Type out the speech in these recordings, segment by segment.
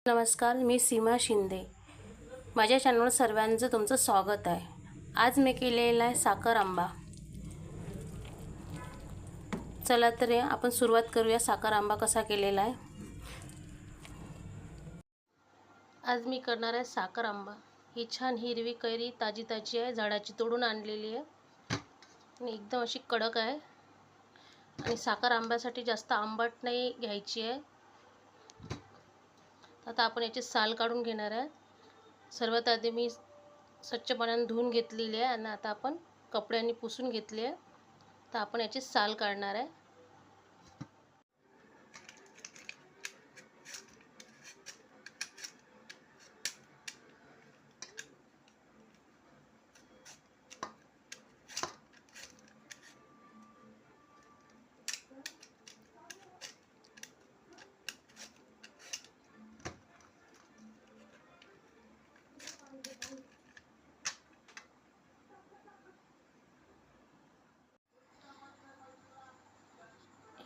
नमस्कार, मी सीमा शिंदे. माझ्या चॅनलवर सर्वांचं तुमचं स्वागत आहे. आज मी केलेला आहे साखर आंबा. चला तर आपण सुरुवात करूया साखर आंबा कसा केलेला आहे. आज मी करणार आहे साखर आंबा. ही छान हिरवी कैरी ताजी ताजी आहे, झाडाची तोडून आणलेली आहे आणि एकदम अशी कडक आहे. आणि साखर आंब्यासाठी जास्त आंबट नाही घ्यायची आहे. आता आपण याची साल काढून घेणार आहे. सर्वात आधी मी स्वच्छ पाण्याने धुवून घेतलेली आहे आणि आता आपण कपड्यांनी पुसून घेतली आहे. तर आपण याची साल काढणार आहे.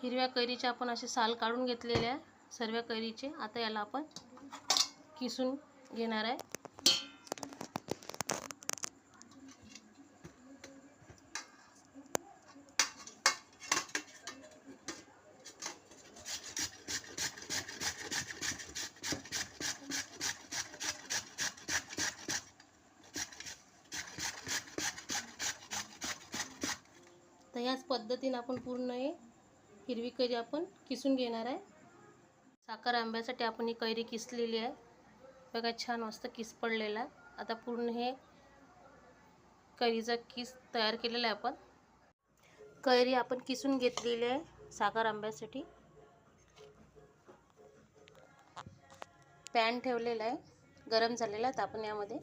हिरव्या कैरीचे आपण असे साल काढून घेतलेले आहे सर्व कैरीचे. आता याला आपण किसून घेणार आहे. तर याच पद्धतीने आपण पूर्ण हिरवी कैरी आपण किसून घेणार आहे. साखर आंब्यासाठी आपण ही कैरी किसलेली आहे. बघा छान मस्त किस पडलेला आहे. आता पूर्ण हे कैरीचा किस तयार केलेला आहे. आपण कैरी आपण किसून घेतलेली आहे साखर आंब्यासाठी. पॅन ठेवलेला आहे, गरम झालेला आहे. तर आपण यामध्ये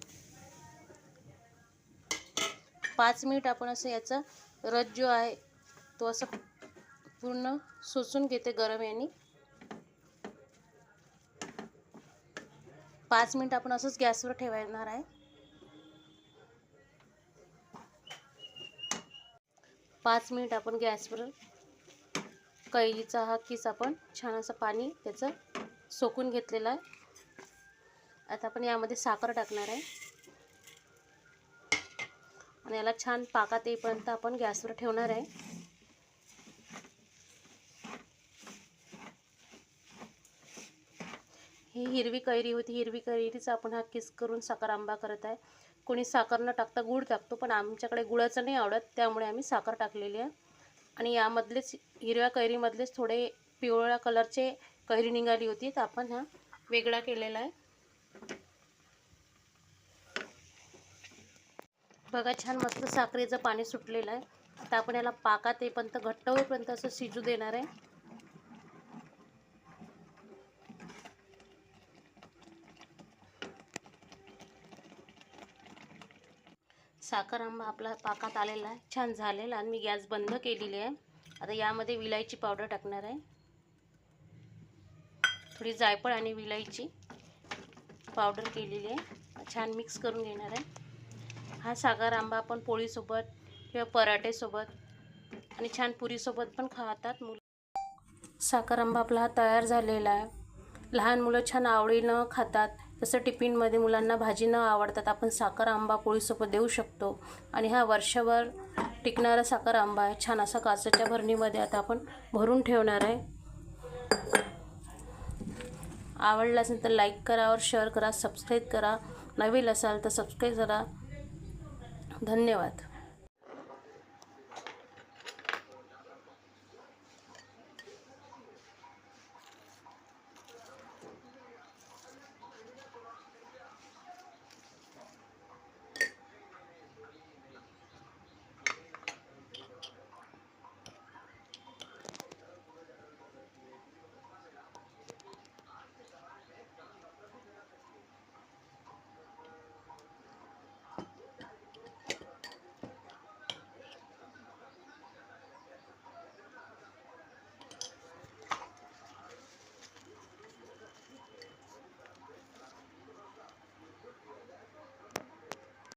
5 मिनिट आपण असं याचा रस जो आहे तो असं पूर्ण शोषून घेते गरम याने. 5 मिनिट आपण असंच गॅसवर ठेवणार आहे. 5 मिनिट आपण गॅसवर कैरीचा हा किस आपण छान असं पाणी त्याचं सोकून घेतलेला आहे. आता आपण यामध्ये साखर टाकणार आहे आणि याला छान पाकात येईपर्यंत आपण गॅसवर ठेवणार आहे. ही हिरवी कैरी होती. हिरवी कैरीचा आपण हा किस करून साखर आंबा करत आहे. कोणी साखर न टाकता गूळ टाकतो, पण आमच्याकडे गुळाचं नाही आवडत, त्यामुळे आम्ही साखर टाकलेली आहे. आणि यामधलेच हिरव्या कैरीमधलेच थोडे पिवळ्या कलरचे कैरी निघाली होती, तर आपण हा वेगळा केलेला आहे. बघा छान मस्त साखरेचं पाणी सुटलेलं आहे. आता आपण याला पाकात येईपर्यंत घट्ट होईपर्यंत असं शिजू देणार आहे. साखर आंबा आपला पाकात आलेला आहे, छान झालेला. आणि मी गॅस बंद केलेली आहे. आता यामध्ये विलायची पावडर टाकणार आहे. थोडी जायफळ आणि विलायची पावडर केलेली आहे. छान मिक्स करून घेणार आहे. हा साखर आंबा आपण पोळीसोबत किंवा पराठेसोबत आणि छान पुरीसोबत पण खातात मुलं. साखर आंबा आपला हा तयार झालेला आहे. लहान मुलं छान आवडीनं खातात. तसं टिफिनमध्ये मुलांना भाजी न आवडतात आपण साखर आंबा पोळीसोबत देऊ शकतो. आणि हा वर्षभर टिकणारा साखर आंबा आहे. छान असा काचेच्या भरणीमध्ये आता आपण भरून ठेवणार आहे. आवडला असेल तर लाईक करा, और शेअर करा, सबस्क्राईब करा. नवीन असाल तर सबस्क्राईब करा. धन्यवाद.